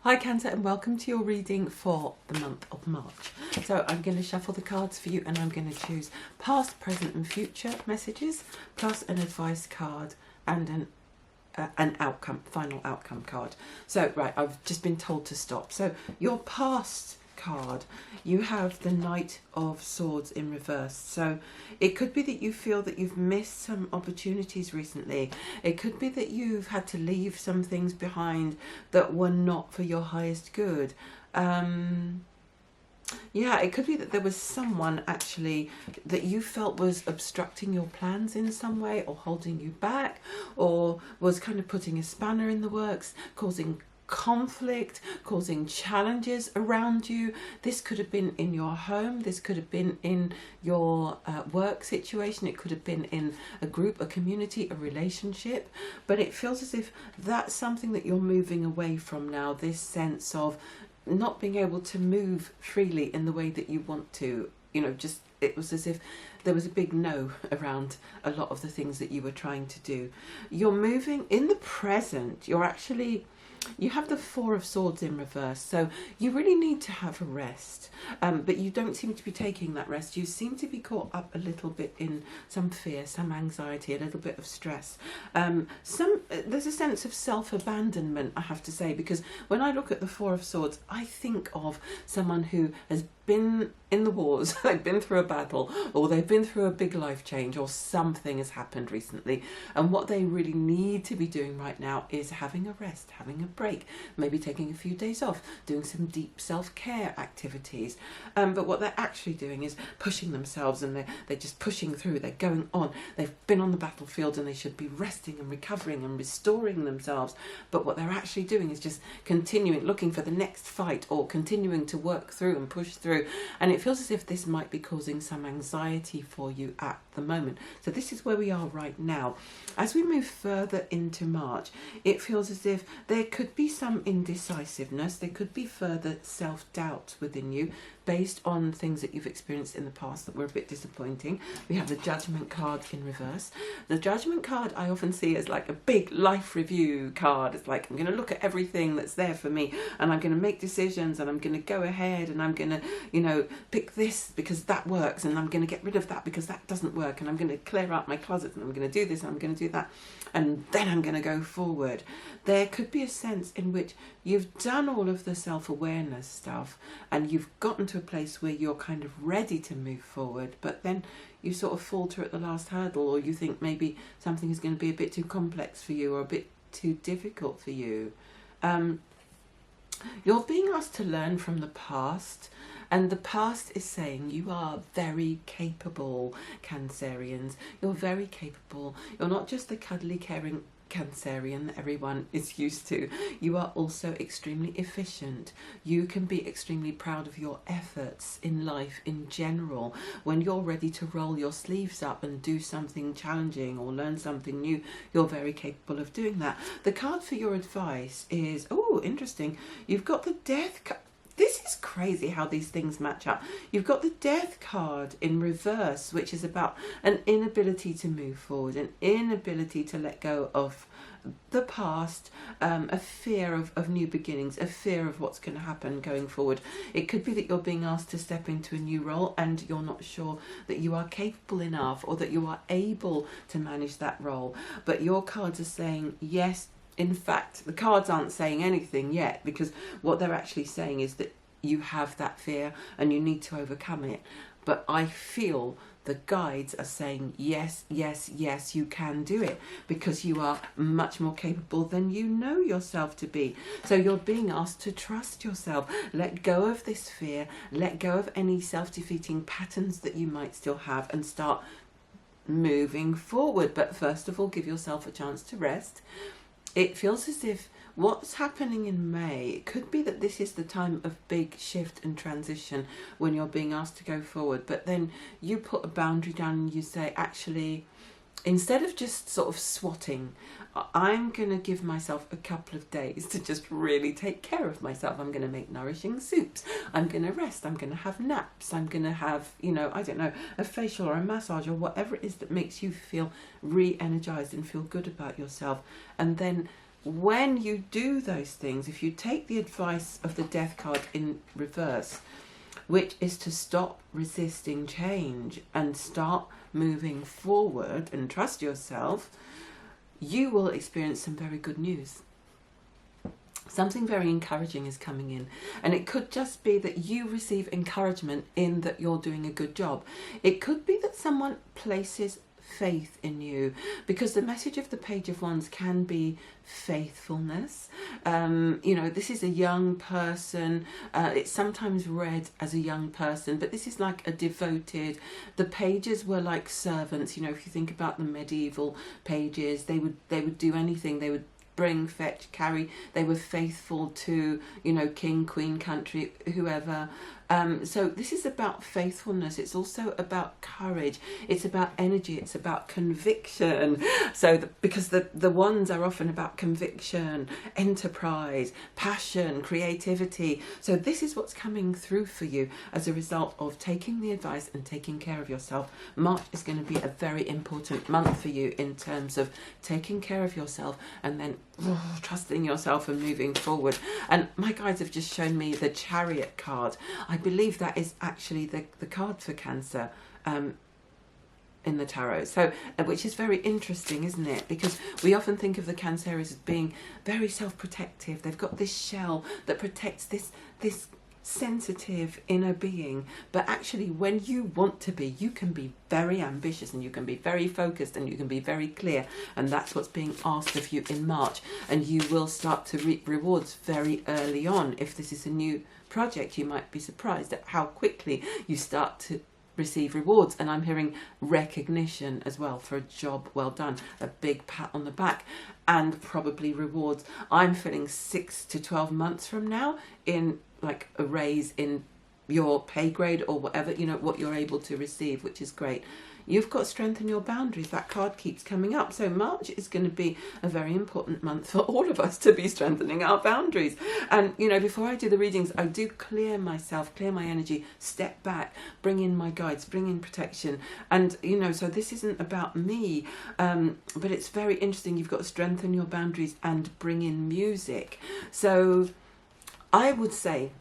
Hi Cancer, and welcome to your reading for the month of March. So I'm going to shuffle the cards for you, and I'm going to choose past, present and future messages, plus an advice card and an outcome, final outcome card. So right, I've just been told to stop. So your past card, you have the Knight of Swords in reverse. So it could be that you feel that you've missed some opportunities recently. It could be that you've had to leave some things behind that were not for your highest good. Yeah, it could be that there was someone actually that you felt was obstructing your plans in some way, or holding you back, or was kind of putting a spanner in the works, causing conflict, causing challenges around you. This could have been in your home, this could have been in your work situation, it could have been in a group, a community, a relationship, but it feels as if that's something that you're moving away from now, this sense of not being able to move freely in the way that you want to. You know, just it was as if there was a big no around a lot of the things that you were trying to do. You're moving in the present. You have the Four of Swords in reverse, so you really need to have a rest, but you don't seem to be taking that rest. You seem to be caught up a little bit in some fear, some anxiety, a little bit of stress. There's a sense of self-abandonment, I have to say, because when I look at the Four of Swords, I think of someone who has been in the wars, they've been through a battle, or they've been through a big life change, or something has happened recently, and what they really need to be doing right now is having a rest, having a break, maybe taking a few days off, doing some deep self-care activities, but what they're actually doing is pushing themselves, and they're just pushing through, they're going on, they've been on the battlefield and they should be resting and recovering and restoring themselves, but what they're actually doing is just continuing, looking for the next fight, or continuing to work through and push through. And it feels as if this might be causing some anxiety for you at the moment. So this is where we are right now. As we move further into March, it feels as if there could be some indecisiveness, there could be further self-doubt within you based on things that you've experienced in the past that were a bit disappointing. We have the Judgment card in reverse. The Judgment card I often see as like a big life review card. It's like, I'm going to look at everything that's there for me, and I'm going to make decisions, and I'm going to go ahead, and I'm going to, you know, pick this because that works, and I'm going to get rid of that because that doesn't work, and I'm going to clear out my closet, and I'm going to do this, and I'm going to do that, and then I'm going to go forward. There could be a sense in which you've done all of the self-awareness stuff, and you've gotten to a place where you're kind of ready to move forward, but then you sort of falter at the last hurdle, or you think maybe something is going to be a bit too complex for you, or a bit too difficult for you. You're being asked to learn from the past, and the past is saying you are very capable, Cancerians. You're very capable. You're not just the cuddly, caring Cancerian that everyone is used to. You are also extremely efficient. You can be extremely proud of your efforts in life in general. When you're ready to roll your sleeves up and do something challenging or learn something new, you're very capable of doing that. The card for your advice is, oh, interesting. You've got the Death card. This is crazy how these things match up. You've got the Death card in reverse, which is about an inability to move forward, an inability to let go of the past, a fear of new beginnings, a fear of what's going to happen going forward. It could be that you're being asked to step into a new role, and you're not sure that you are capable enough, or that you are able to manage that role. But your cards are saying yes. In fact, the cards aren't saying anything yet, because what they're actually saying is that you have that fear and you need to overcome it. But I feel the guides are saying yes, yes, yes, you can do it, because you are much more capable than you know yourself to be. So you're being asked to trust yourself, let go of this fear, let go of any self-defeating patterns that you might still have, and start moving forward. But first of all, give yourself a chance to rest. It feels as if what's happening in May, it could be that this is the time of big shift and transition when you're being asked to go forward, but then you put a boundary down and you say, actually, instead of just sort of swatting, I'm going to give myself a couple of days to just really take care of myself. I'm going to make nourishing soups. I'm going to rest. I'm going to have naps. I'm going to have, you know, I don't know, a facial or a massage or whatever it is that makes you feel re-energized and feel good about yourself. And then when you do those things, if you take the advice of the Death card in reverse, which is to stop resisting change and start moving forward and trust yourself, you will experience some very good news. Something very encouraging is coming in, and it could just be that you receive encouragement in that you're doing a good job. It could be that someone places faith in you, because the message of the Page of Wands can be faithfulness. You know, this is a young person. It's sometimes read as a young person, but this is like a devoted. The pages were like servants. You know, if you think about the medieval pages, they would do anything. They would bring, fetch, carry. They were faithful to, you know, king, queen, country, whoever. So this is about faithfulness. It's also about courage. It's about energy. It's about conviction. So because the wands are often about conviction, enterprise, passion, creativity. So this is what's coming through for you as a result of taking the advice and taking care of yourself. March is going to be a very important month for you in terms of taking care of yourself and then trusting yourself and moving forward. And my guides have just shown me the Chariot card. I believe that is actually the card for Cancer in the tarot. So, which is very interesting, isn't it? Because we often think of the Canceres as being very self-protective. They've got this shell that protects this sensitive inner being, but actually when you want to be, you can be very ambitious and you can be very focused and you can be very clear, and that's what's being asked of you in March. And you will start to reap rewards very early on. If this is a new project, you might be surprised at how quickly you start to receive rewards. And I'm hearing recognition as well for a job well done, a big pat on the back, and probably rewards. I'm feeling 6 to 12 months from now in like a raise in your pay grade or whatever, you know, what you're able to receive, which is great. You've got to strengthen your boundaries. That card keeps coming up. So March is going to be a very important month for all of us to be strengthening our boundaries. And, you know, before I do the readings, I do clear myself, clear my energy, step back, bring in my guides, bring in protection. And, you know, so this isn't about me, but it's very interesting. You've got to strengthen your boundaries and bring in music. So I would say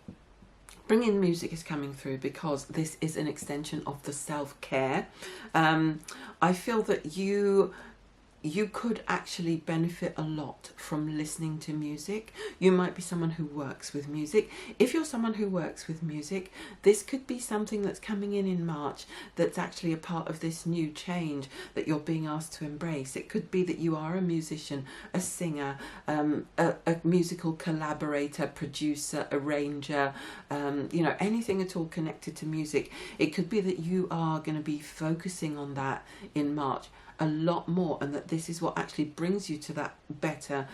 bringing music is coming through because this is an extension of the self-care. I feel that you could actually benefit a lot from listening to music. You might be someone who works with music. If you're someone who works with music, this could be something that's coming in March that's actually a part of this new change that you're being asked to embrace. It could be that you are a musician, a singer, a musical collaborator, producer, arranger, you know, anything at all connected to music. It could be that you are going to be focusing on that in March a lot more, and that this is what actually brings you to that better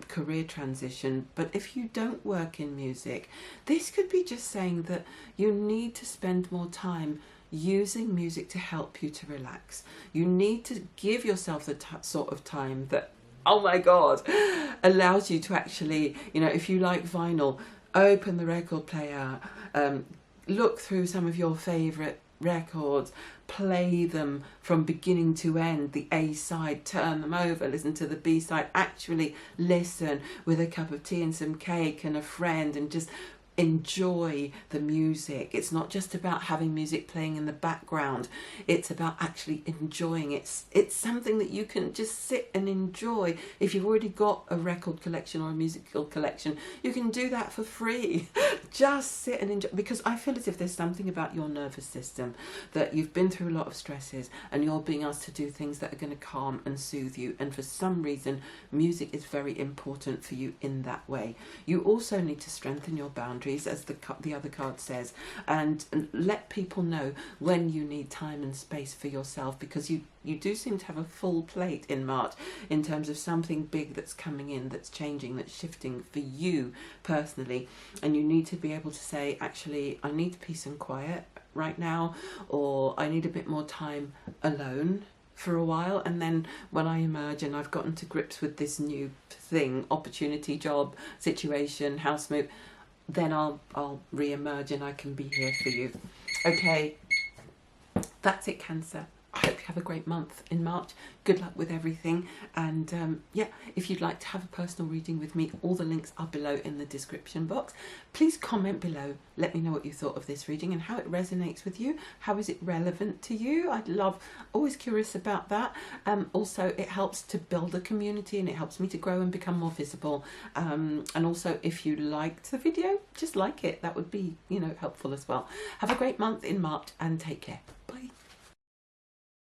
career transition. But if you don't work in music, this could be just saying that you need to spend more time using music to help you to relax. You need to give yourself the sort of time that, oh my God, allows you to actually, you know, if you like vinyl, open the record player, look through some of your favourite records, play them from beginning to end, the A side, turn them over, listen to the B side, actually listen with a cup of tea and some cake and a friend, and just enjoy the music. It's not just about having music playing in the background, it's about actually enjoying it. It's something that you can just sit and enjoy. If you've already got a record collection or a musical collection, you can do that for free. Just sit and enjoy, because I feel as if there's something about your nervous system that you've been through a lot of stresses and you're being asked to do things that are going to calm and soothe you, and for some reason music is very important for you in that way. You also need to strengthen your boundaries, as the other card says, and let people know when you need time and space for yourself, because you do seem to have a full plate in March in terms of something big that's coming in, that's changing, that's shifting for you personally. And you need to be able to say, actually, I need peace and quiet right now, or I need a bit more time alone for a while, and then when I emerge and I've gotten to grips with this new thing, opportunity, job, situation, house move, then I'll re-emerge and I can be here for you. Okay, that's it, Cancer. I hope you have a great month in March. Good luck with everything. And yeah, if you'd like to have a personal reading with me, all the links are below in the description box. Please comment below. Let me know what you thought of this reading and how it resonates with you. How is it relevant to you? I'd love, always curious about that. Also, it helps to build a community and it helps me to grow and become more visible. And also, if you liked the video, just like it. That would be, you know, helpful as well. Have a great month in March and take care.